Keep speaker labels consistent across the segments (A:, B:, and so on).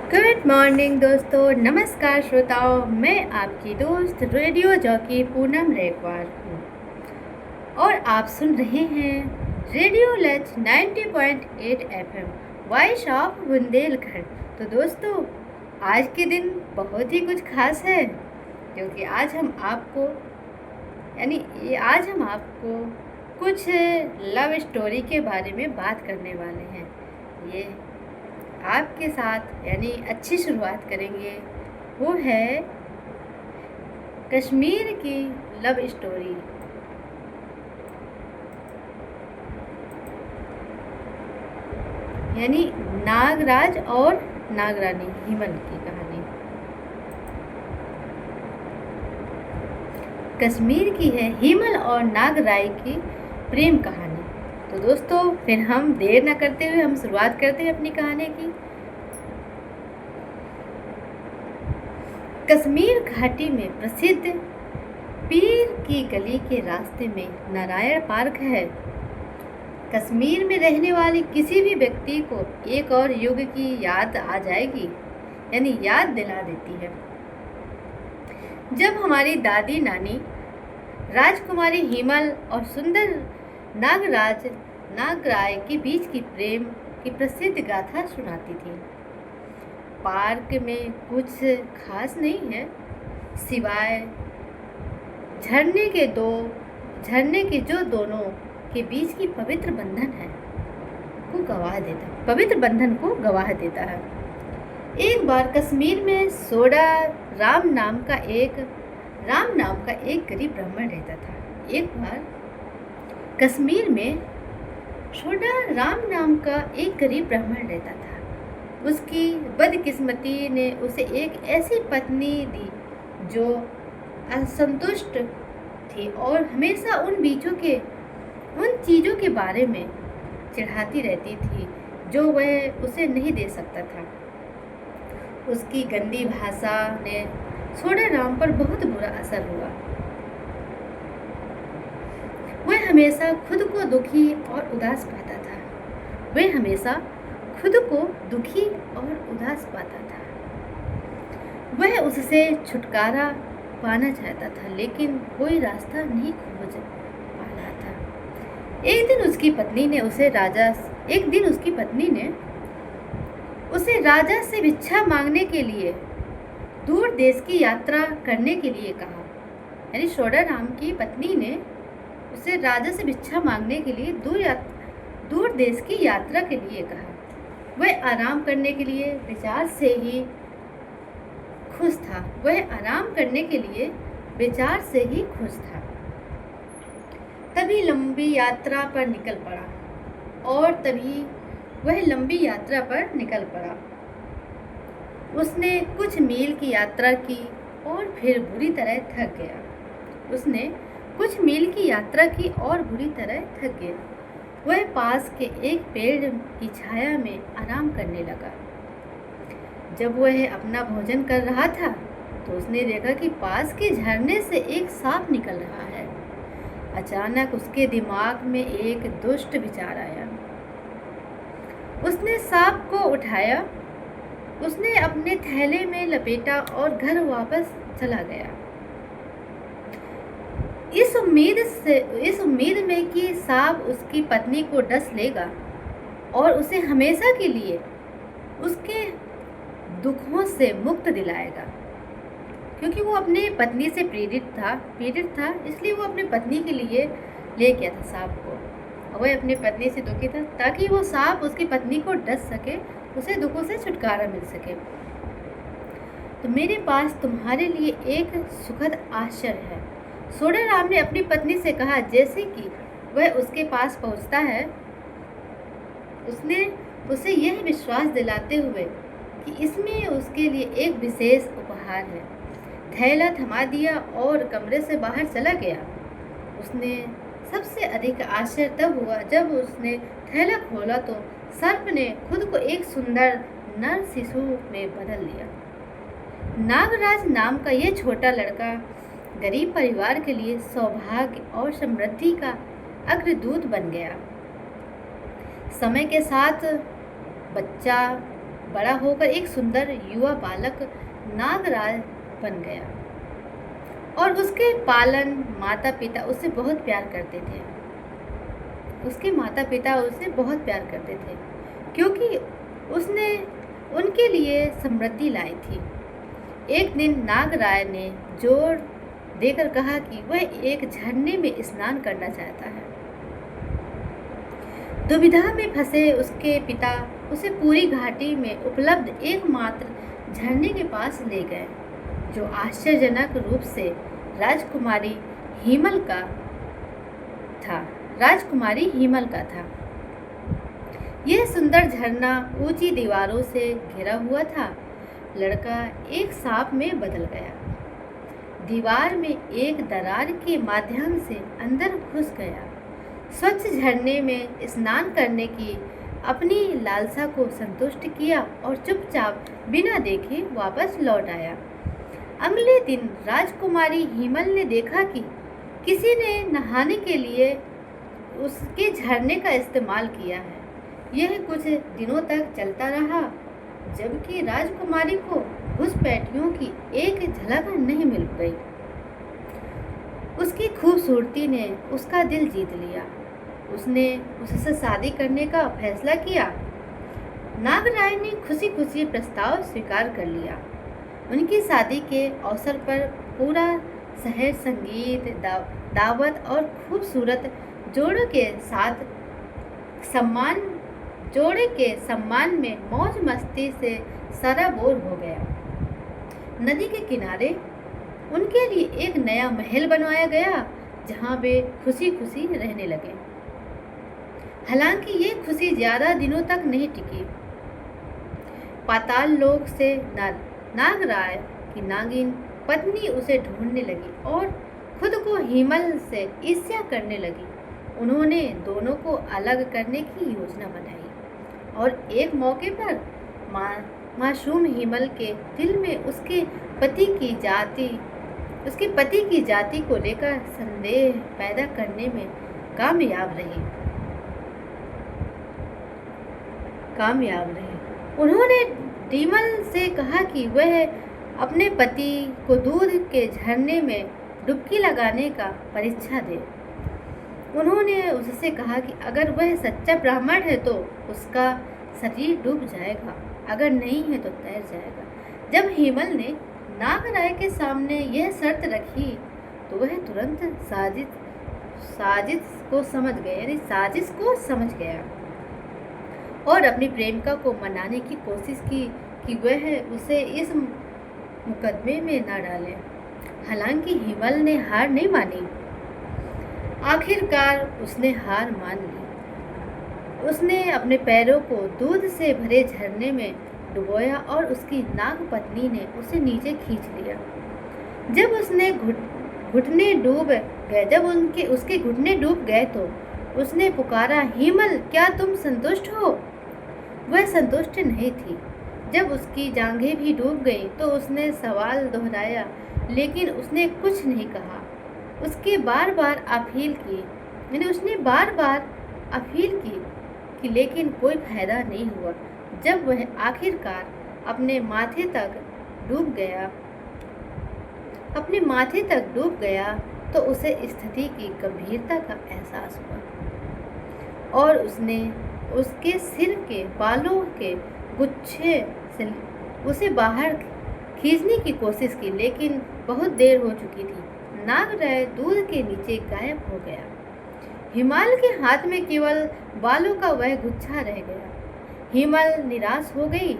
A: Good morning दोस्तों, नमस्कार श्रोताओं। मैं आपकी दोस्त रेडियो जॉकी पूनम रेखवार हूँ और आप सुन रहे हैं रेडियो लच 90.8 एफएम वॉइस ऑफ बुंदेलखंड। तो दोस्तों, आज के दिन बहुत ही कुछ खास है क्योंकि आज हम आपको कुछ लव स्टोरी के बारे में बात करने वाले हैं। ये आपके साथ अच्छी शुरुआत करेंगे। वो है कश्मीर की लव स्टोरी। नागराज और नागरानी हिमल की कहानी। कश्मीर की है हिमल और नागराय की प्रेम कहानी। तो दोस्तों, फिर हम देर न करते हुए हम शुरुआत करते हैं अपनी कहानी की। कश्मीर घाटी में प्रसिद्ध पीर की गली के रास्ते में नारायण पार्क है। कश्मीर में रहने वाले किसी भी व्यक्ति को एक और युग की याद आ जाएगी, याद दिला देती है। जब हमारी दादी नानी राजकुमारी हिमल और सुंदर नागराज नागराय के बीच की प्रेम की प्रसिद्ध गाथा सुनाती थी। पार्क में कुछ खास नहीं है सिवाय झरने के जो दोनों के बीच की पवित्र बंधन को गवाह देता है। एक बार कश्मीर में सोडा राम नाम का एक गरीब ब्राह्मण रहता था। एक बार कश्मीर में सोडा राम नाम का एक गरीब ब्राह्मण रहता था। उसकी बदकिस्मती ने उसे एक ऐसी पत्नी दी जो असंतुष्ट थी और हमेशा उन चीज़ों के बारे में चिढ़ाती रहती थी जो वह उसे नहीं दे सकता था। उसकी गंदी भाषा ने सोडा राम पर बहुत बुरा असर हुआ। वह हमेशा खुद को दुखी और उदास पाता था। वह उससे छुटकारा पाना चाहता था लेकिन कोई रास्ता नहीं खोज पा रहा था। एक दिन उसकी पत्नी ने उसे राजा से भिक्षा मांगने के लिए दूर देश की यात्रा करने के लिए कहा। सोडा राम की पत्नी ने उसे राजा से भिक्षा मांगने के लिए दूर देश की यात्रा के लिए कहा। वह आराम करने के लिए विचार से ही खुश था। तभी लंबी यात्रा पर निकल पड़ा। उसने कुछ मील की यात्रा की और फिर बुरी तरह थक गया। वह पास के एक पेड़ की छाया में आराम करने लगा। जब वह अपना भोजन कर रहा था तो उसने देखा कि पास के झरने से एक सांप निकल रहा है। अचानक उसके दिमाग में एक दुष्ट विचार आया। उसने सांप को उठाया, उसने अपने थैले में लपेटा और घर वापस चला गया, इस उम्मीद में कि सांप उसकी पत्नी को डस लेगा और उसे हमेशा के लिए उसके दुखों से मुक्त दिलाएगा। क्योंकि वो अपनी पत्नी से पीड़ित था, इसलिए वो अपनी पत्नी के लिए ले गया था सांप को। वह अपनी पत्नी से दुखी था ताकि वो सांप उसकी पत्नी को डस सके, उसे दुखों से छुटकारा मिल सके। तो मेरे पास तुम्हारे लिए एक सुखद आश्चर्य है, सोडा राम ने अपनी पत्नी से कहा। जैसे कि वह उसके पास पहुंचता है, उसने उसे यह विश्वास दिलाते हुए कि इसमें उसके लिए एक विशेष उपहार है, थैला थमा दिया और कमरे से बाहर चला गया। उसने सबसे अधिक आश्चर्य तब हुआ जब उसने थैला खोला तो सर्प ने खुद को एक सुंदर नर शिशु में बदल लिया। नागराज नाम का यह छोटा लड़का गरीब परिवार के लिए सौभाग्य और समृद्धि का अग्रदूत बन गया। समय के साथ बच्चा बड़ा होकर एक सुंदर युवा बालक नागराज बन गया और उसके पालन माता पिता उससे बहुत प्यार करते थे। उसके माता पिता उसे बहुत प्यार करते थे क्योंकि उसने उनके लिए समृद्धि लाई थी। एक दिन नागराय ने जोर देकर कहा कि वह एक झरने में स्नान करना चाहता है। दुविधा में फंसे उसके पिता उसे पूरी घाटी में उपलब्ध एकमात्र झरने के पास ले गए, जो आश्चर्यजनक रूप से राजकुमारी हिमल का था। यह सुंदर झरना ऊंची दीवारों से घिरा हुआ था। लड़का एक सांप में बदल गया, दीवार में एक दरार के माध्यम से अंदर घुस गया, स्वच्छ झरने में स्नान करने की अपनी लालसा को संतुष्ट किया और चुपचाप बिना देखे वापस लौट आया। अगले दिन राजकुमारी हिमल ने देखा कि किसी ने नहाने के लिए उसके झरने का इस्तेमाल किया है। यह कुछ दिनों तक चलता रहा, जबकि राजकुमारी को घुसपैठियों की एक झलक नहीं मिल गई। उसकी खूबसूरती ने उसका दिल जीत लिया। उसने उससे शादी करने का फैसला किया। नागराय ने खुशी खुशी प्रस्ताव स्वीकार कर लिया। उनकी शादी के अवसर पर पूरा शहर संगीत, दावत और खूबसूरत जोड़े के सम्मान में मौज मस्ती से सराबोर हो गया। नदी के किनारे उनके लिए एक नया महल बनवाया गया, जहां वे खुशी खुशी रहने लगे। हालांकि ये खुशी ज्यादा दिनों तक नहीं टिकी। पाताल लोक से नागराय की नागिन पत्नी उसे ढूंढने लगी और खुद को हिमल से ईर्ष्या करने लगी। उन्होंने दोनों को अलग करने की योजना बनाई और एक मौके पर मासूम हिमल के दिल में उसके पति की जाति को लेकर संदेह पैदा करने में कामयाब रही। उन्होंने हिमल से कहा कि वह अपने पति को दूध के झरने में डुबकी लगाने का परीक्षा दे। उन्होंने उससे कहा कि अगर वह सच्चा ब्राह्मण है तो उसका शरीर डूब जाएगा, अगर नहीं है तो तैर जाएगा। जब हिमल ने नागराय के सामने यह शर्त रखी तो वह तुरंत साजिश को समझ गया और अपनी प्रेमिका को मनाने की कोशिश की कि वह उसे इस मुकदमे में न डाले। हालांकि हिमल ने हार नहीं मानी। आखिरकार उसने हार मान ली। उसने अपने पैरों को दूध से भरे झरने में डुबोया और उसकी नाग पत्नी ने उसे नीचे खींच लिया। जब उसके घुटने डूब गए तो उसने पुकारा, हिमल, क्या तुम संतुष्ट हो? वह संतुष्ट नहीं थी। जब उसकी जांघें भी डूब गईं तो उसने सवाल दोहराया, लेकिन उसने कुछ नहीं कहा। उसने बार बार अपील की लेकिन कोई फायदा नहीं हुआ। जब वह आखिरकार अपने माथे तक डूब गया तो उसे स्थिति की गंभीरता का एहसास हुआ और उसने उसके सिर के बालों के गुच्छे से उसे बाहर खींचने की कोशिश की, लेकिन बहुत देर हो चुकी थी। नागराय दूध के नीचे गायब हो गया। हिमल के हाथ में केवल बालों का वह गुच्छा रह गया। हिमल निराश हो गई।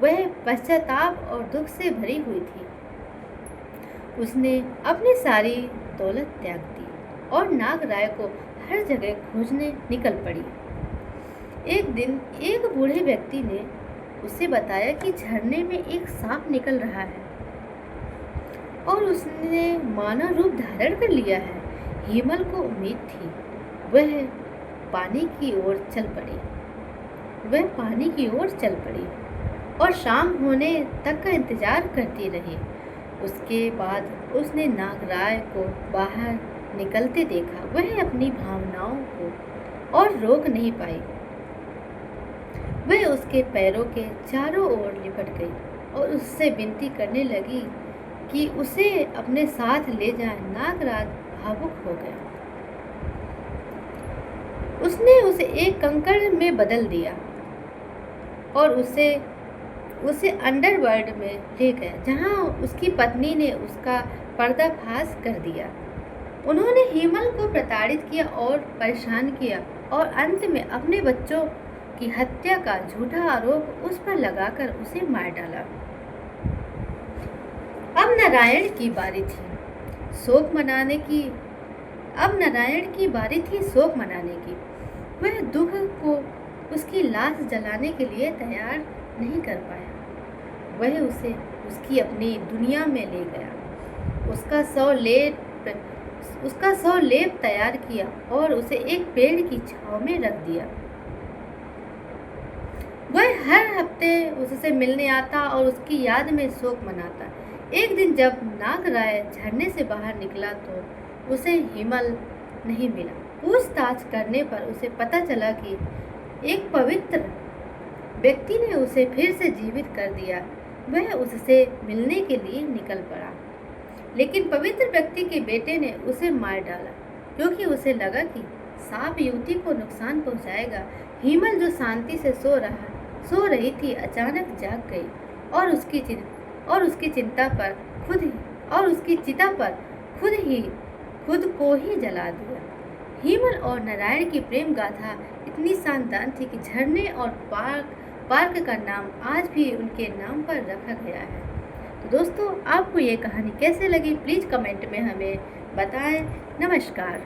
A: वह पश्चाताप और दुख से भरी हुई थी। उसने अपनी सारी दौलत त्याग दी और नागराय को हर जगह खोजने निकल पड़ी। एक दिन एक बूढ़े व्यक्ति ने उसे बताया कि झरने में एक सांप निकल रहा है और उसने मानव रूप धारण कर लिया है। हिमल को उम्मीद थी। वह पानी की ओर चल पड़ी और शाम होने तक का इंतजार करती रही। उसके बाद उसने नागराय को बाहर निकलते देखा। वह अपनी भावनाओं को और रोक नहीं पाई। वह उसके पैरों के चारों ओर लिपट गई और उससे विनती करने लगी कि उसे अपने साथ ले जाए। नागराज भावुक हो गया। उसने उसे एक कंकड़ में बदल दिया और उसे अंडरवर्ल्ड में ले गया, जहां उसकी पत्नी ने उसका पर्दाफाश कर दिया। उन्होंने हिमल को प्रताड़ित किया और परेशान किया और अंत में अपने बच्चों की हत्या का झूठा आरोप उस पर लगाकर उसे मार डाला। अब नारायण की बारी थी शोक मनाने की। शोक मनाने की। वह दुख को उसकी लाश जलाने के लिए तैयार नहीं कर पाया। वह उसे उसकी अपनी दुनिया में ले गया। उसका शव लेप तैयार किया और उसे एक पेड़ की छांव में रख दिया। वह हर हफ्ते उससे मिलने आता और उसकी याद में शोक मनाता। एक दिन जब नागराय झरने से बाहर निकला तो उसे हिमल नहीं मिला। पूछताछ करने पर उसे पता चला कि एक पवित्र व्यक्ति ने उसे फिर से जीवित कर दिया। वह उससे मिलने के लिए निकल पड़ा, लेकिन पवित्र व्यक्ति के बेटे ने उसे मार डाला क्योंकि उसे लगा कि सांप युवती को नुकसान पहुंचाएगा। हिमल जो शांति से सो रही थी अचानक जाग गई और उसकी चिता पर खुद को ही जला दिया। हिमल और नारायण की प्रेम गाथा इतनी शानदार थी कि झरने और पार्क का नाम आज भी उनके नाम पर रखा गया है। तो दोस्तों, आपको ये कहानी कैसे लगी प्लीज़ कमेंट में हमें बताएं। नमस्कार।